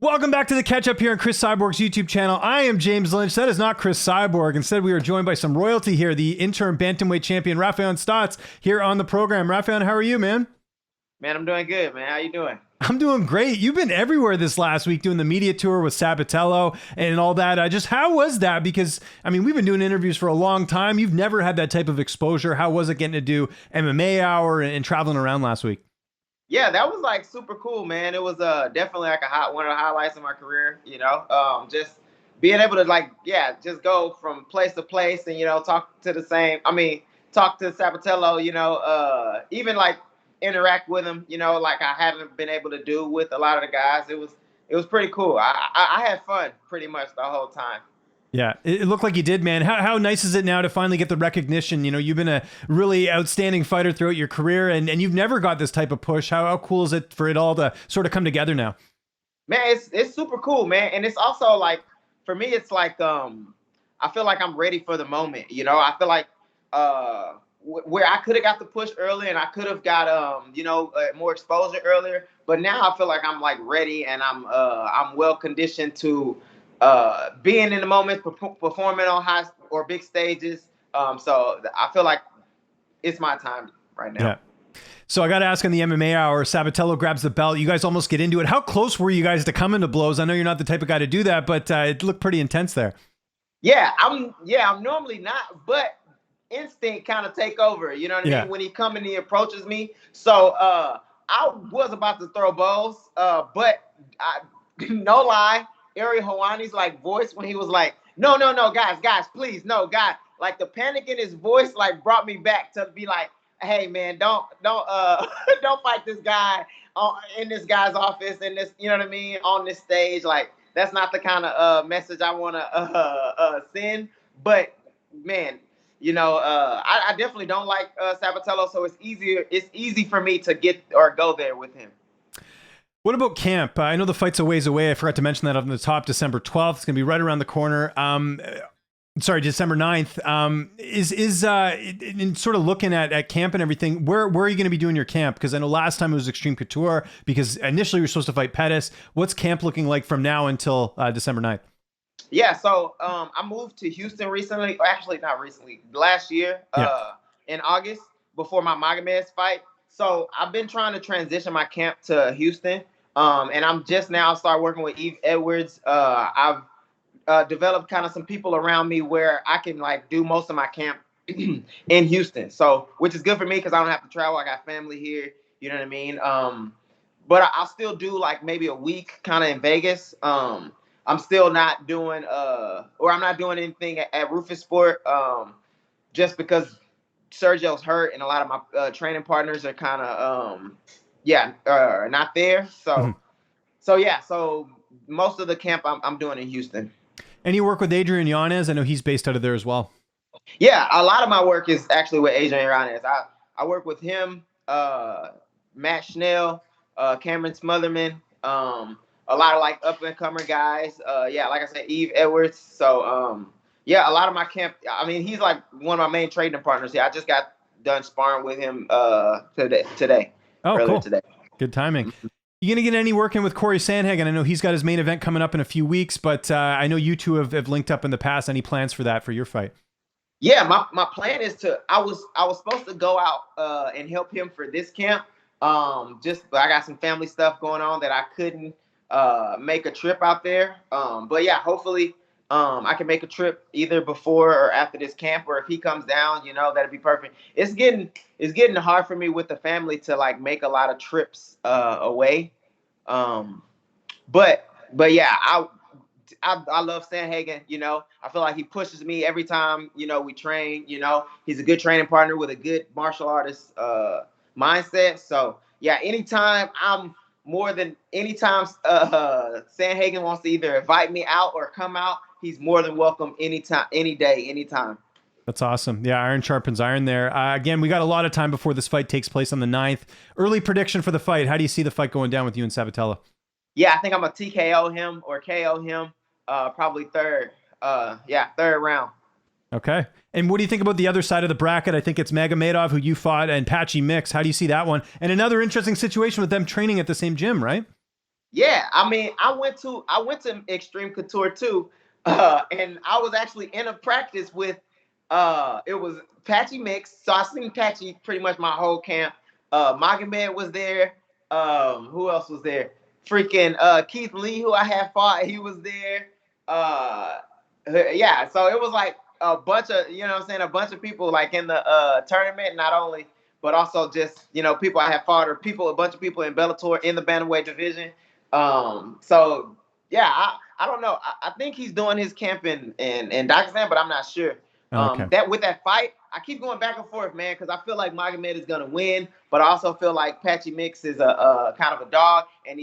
Welcome back to the catch up here on Cris Cyborg's YouTube channel. I am James Lynch. That is not Cris Cyborg. Instead, we are joined by some royalty here, the interim bantamweight champion Raufeon Stots here on the program. Raufeon, how are you, man? Man, I'm doing good, man. How you doing? I'm doing great. You've been everywhere this last week doing the media tour with Sabatello and all that. How was that? Because, I mean, we've been doing interviews for a long time. You've never had that type of exposure. How was it getting to do MMA Hour and traveling around last week? Yeah, that was like super cool, man. It was definitely like one of the highlights of my career, just being able to just go from place to place and, talk to Sabatello, even like interact with him, like I haven't been able to do with a lot of the guys. It was pretty cool. I had fun pretty much the whole time. Yeah, it looked like you did, man. How nice is it now to finally get the recognition? You've been a really outstanding fighter throughout your career, and you've never got this type of push. How cool is it for it all to sort of come together now? Man, it's super cool, man. And it's also like, for me, it's like, I feel like I'm ready for the moment. I feel like where I could have got the push earlier and I could have got, more exposure earlier. But now I feel like I'm like ready and I'm well conditioned to being in the moment, performing on high or big stages. So I feel like it's my time right now. Yeah. So I got to ask on the MMA Hour, Sabatello grabs the belt. You guys almost get into it. How close were you guys to coming to blows? I know you're not the type of guy to do that, but it looked pretty intense there. Yeah, I'm normally not, but instinct kind of take over. You know what I mean? When he comes and he approaches me. So I was about to throw blows, but no lie, Ariel Helwani's like voice when he was like, no, guys, please, no, guys. Like the panic in his voice like brought me back to be like, hey man, don't don't fight this guy in this guy's office in this, you know what I mean, on this stage. Like that's not the kind of message I want to send. But man, I definitely don't like Sabatello, so it's easy for me to get or go there with him. What about camp? I know the fight's a ways away. I forgot to mention that on the top, December 12th. It's going to be right around the corner. December 9th. In sort of looking at camp and everything, where are you going to be doing your camp? Because I know last time it was Extreme Couture, because initially you were supposed to fight Pettis. What's camp looking like from now until December 9th? Yeah, so I moved to Houston recently. Actually, not recently. Last year, in August, before my Magomed fight. So I've been trying to transition my camp to Houston. And I'm just now start working with Eve Edwards. I've developed kind of some people around me where I can like do most of my camp in Houston. So, which is good for me because I don't have to travel. I got family here. You know what I mean? But I'll still do like maybe a week kind of in Vegas. I'm still not doing I'm not doing anything at Rufus Sport just because Sergio's hurt and a lot of my training partners are kind of not there. So so most of the camp I'm doing in Houston. And you work with Adrian Yanez. I know he's based out of there as well. Yeah, a lot of my work is actually with Adrian Yanez. I work with him, Matt Schnell, Cameron Smotherman, a lot of like up and comer guys. Like I said, Eve Edwards. So a lot of my camp. I mean, he's like one of my main training partners. Yeah, I just got done sparring with him today. Oh, cool. Today. Good timing. You going to get any work in with Corey Sandhagen? I know he's got his main event coming up in a few weeks, but I know you two have linked up in the past. Any plans for that for your fight? Yeah, my plan is I was supposed to go out and help him for this camp. I got some family stuff going on that I couldn't make a trip out there. But yeah, hopefully I can make a trip either before or after this camp, or if he comes down, that'd be perfect. It's getting hard for me with the family to like make a lot of trips away. But yeah, I love Sandhagen. I feel like he pushes me every time, we train. He's a good training partner with a good martial artist mindset. So yeah, anytime Sandhagen wants to either invite me out or come out, he's more than welcome anytime, any day, anytime. That's awesome. Yeah, iron sharpens iron there. Again, we got a lot of time before this fight takes place on the 9th. Early prediction for the fight. How do you see the fight going down with you and Sabatello? Yeah, I think I'm going to TKO him or KO him probably third round. Okay. And what do you think about the other side of the bracket? I think it's Magomedov, who you fought, and Patchy Mix. How do you see that one? And another interesting situation with them training at the same gym, right? Yeah, I mean, I went to Extreme Couture too, and I was actually in a practice with it was Patchy Mix. So I seen Patchy pretty much my whole camp. Magomed was there. Who else was there? Freaking Keith Lee, who I had fought, he was there. Uh, yeah, so it was like a bunch of, you know what I'm saying, a bunch of people like in the tournament, not only but also just, you know, people I have fought or people, a bunch of people in Bellator in the bantamweight division. So yeah, I don't know. I think he's doing his camp in Dagestan, but I'm not sure. Okay. That with that fight, I keep going back and forth, man, because I feel like Magomed is gonna win, but I also feel like Patchy Mix is a kind of a dog, and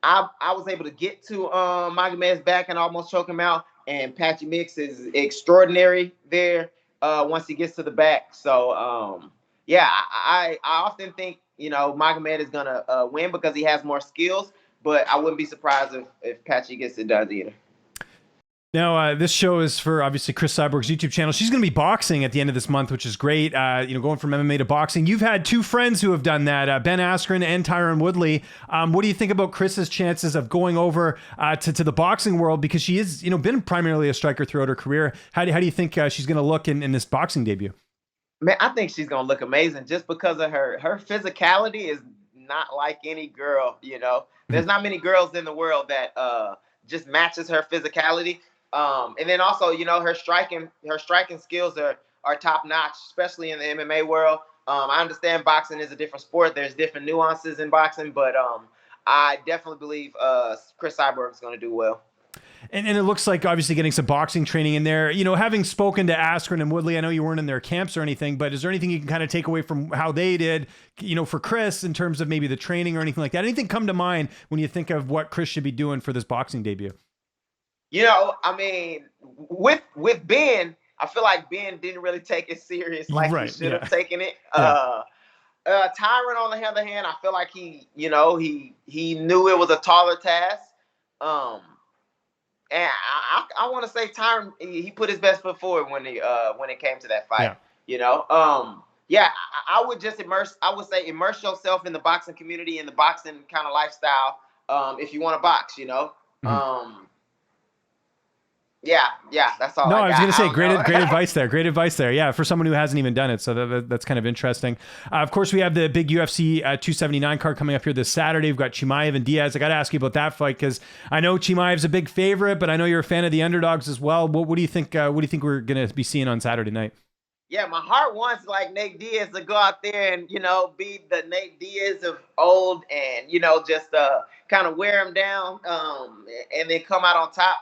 I was able to get to Magomed's back and almost choke him out, and Patchy Mix is extraordinary there once he gets to the back. So yeah, I often think, you know, Magomed is gonna win because he has more skills, but I wouldn't be surprised if Patchy gets it done either. Now, this show is for obviously Cris Cyborg's YouTube channel. She's going to be boxing at the end of this month, which is great. You know, going from MMA to boxing. You've had two friends who have done that, Ben Askren and Tyrone Woodley. What do you think about Chris's chances of going over to the boxing world? Because she is, you know, been primarily a striker throughout her career. How do you think she's going to look in this boxing debut? Man, I think she's gonna look amazing just because of her physicality is not like any girl. You know, there's not many girls in the world that just matches her physicality. And then also, you know, her striking skills are top notch, especially in the MMA world. I understand boxing is a different sport. There's different nuances in boxing, but I definitely believe Cris Cyborg is going to do well. And it looks like obviously getting some boxing training in there. You know, having spoken to Askren and Woodley, I know you weren't in their camps or anything, but is there anything you can kind of take away from how they did, you know, for Cris in terms of maybe the training or anything like that? Anything come to mind when you think of what Cris should be doing for this boxing debut? You know, I mean, with Ben, I feel like Ben didn't really take it serious like he should have taken it. Yeah. Tyrone, on the other hand, I feel like he knew it was a taller task. And I want to say Tyrone, he put his best foot forward when it came to that fight. Yeah. You know, yeah, I would just immerse yourself in the boxing community, in the boxing kind of lifestyle. If you want to box, you know. Mm-hmm. Yeah, that's all. No, I was going to say great advice there. Great advice there. Yeah, for someone who hasn't even done it. So that's kind of interesting. Of course, we have the big UFC 279 card coming up here this Saturday. We've got Chimeave and Diaz. I got to ask you about that fight because I know Chimaive's a big favorite, but I know you're a fan of the underdogs as well. What do you think? What do you think we're going to be seeing on Saturday night? Yeah, my heart wants like Nate Diaz to go out there and, you know, be the Nate Diaz of old and, you know, just kind of wear him down and then come out on top.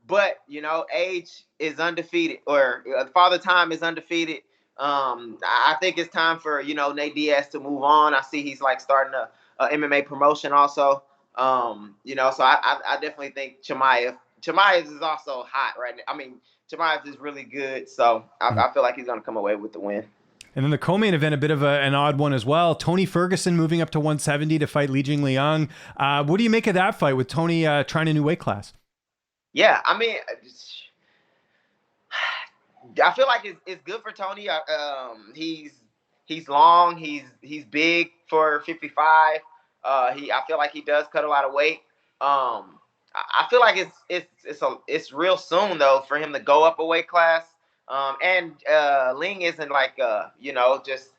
But, you know, age is undefeated, or Father Time is undefeated. I think it's time for, you know, Nate Diaz to move on. I see he's like starting a MMA promotion also. You know, so I definitely think Chimeave is also hot right now. I mean, Chimeave is really good. So I feel like he's going to come away with the win. And then the co-main event, a bit of an odd one as well. Tony Fergusson moving up to 170 to fight Li Jingliang. What do you make of that fight with Tony trying a new weight class? Yeah, I mean, I feel like it's good for Tony. He's long, he's big for 55. I feel like he does cut a lot of weight. I feel like it's real soon though for him to go up a weight class. And Ling isn't like you know, just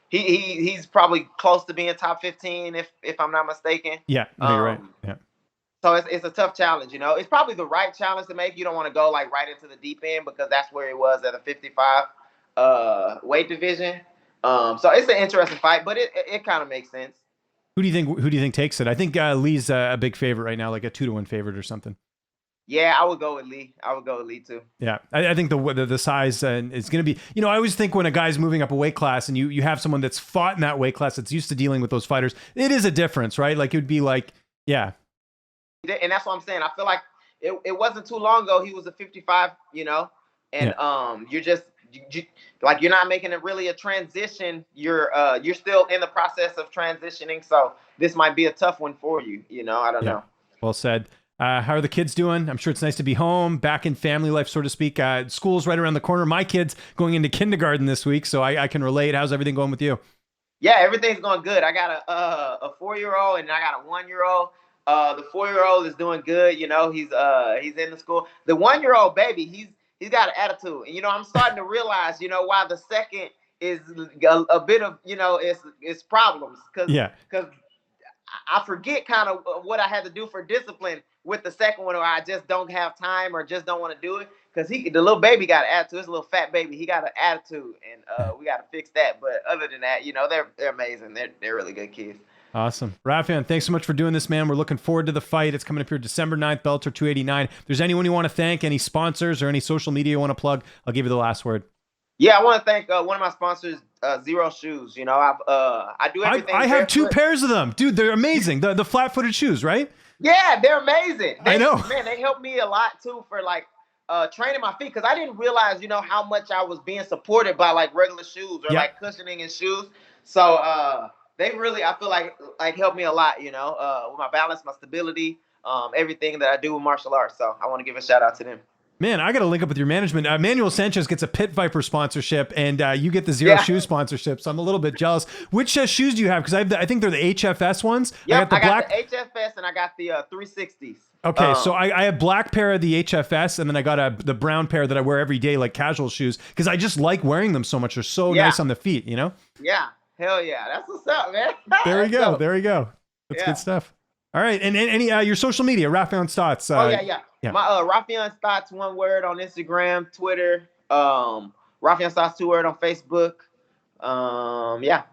he's probably close to being top 15 if I'm not mistaken. Yeah, no, you're right. Yeah. So it's a tough challenge, you know. It's probably the right challenge to make. You don't want to go like right into the deep end because that's where he was at a 55 weight division. So it's an interesting fight, but it kind of makes sense. Who do you think takes it? I think Lee's a big favorite right now, like a 2-1 favorite or something. Yeah, I would go with Lee. I would go with Lee too. Yeah, I think the size is going to be. You know, I always think when a guy's moving up a weight class and you have someone that's fought in that weight class that's used to dealing with those fighters, it is a difference, right? Like it would be like, yeah. And that's what I'm saying. I feel like it wasn't too long ago he was a 55, you know, and you're just like you're not making it really a transition. You're still in the process of transitioning, so this might be a tough one for you. You know, I don't know. Well said. How are the kids doing? I'm sure it's nice to be home, back in family life, so to speak. School's right around the corner. My kid's going into kindergarten this week, so I can relate. How's everything going with you? Yeah, everything's going good. I got a 4-year-old and I got a 1-year-old. The 4-year-old is doing good. You know, he's in the school. The 1-year-old baby, he's got an attitude, and you know, I'm starting to realize, you know, why the second is a bit of, you know, it's problems because I forget kind of what I had to do for discipline with the second one, or I just don't have time or just don't want to do it. Because the little baby got an attitude. This little fat baby, he got an attitude, and we got to fix that. But other than that, you know, they're amazing. They're really good kids. Awesome. Raufeon, thanks so much for doing this, man. We're looking forward to the fight. It's coming up here December 9th, Bellator 289. If there's anyone you want to thank, any sponsors or any social media you want to plug, I'll give you the last word. Yeah, I want to thank one of my sponsors, Zero Shoes. You know, I do everything. I have 2 pairs of them. Dude, they're amazing. The flat-footed shoes, right? Yeah, they're amazing. I know. Man, they helped me a lot, too, for, like, training my feet, because I didn't realize, you know, how much I was being supported by, like, regular shoes or, like, cushioning in shoes. So, they really, I feel like helped me a lot, you know, with my balance, my stability, everything that I do with martial arts. So I want to give a shout out to them. Man, I got to link up with your management. Manuel Sanchez gets a Pit Viper sponsorship, and you get the Zero Shoe sponsorship. So I'm a little bit jealous. Which shoes do you have? Because I think they're the HFS ones. Yeah, I got the HFS and I got the 360s. Okay, so I have black pair of the HFS, and then I got the brown pair that I wear every day, like casual shoes, because I just like wearing them so much. They're so nice on the feet, you know? Yeah, hell yeah. That's what's up, man. There we go. There we go. That's good stuff. All right, and any your social media, Raufeon Stots. Yeah. My Raufeon Stots, one word on Instagram, Twitter. Raufeon Stots, 2 word on Facebook. Yeah.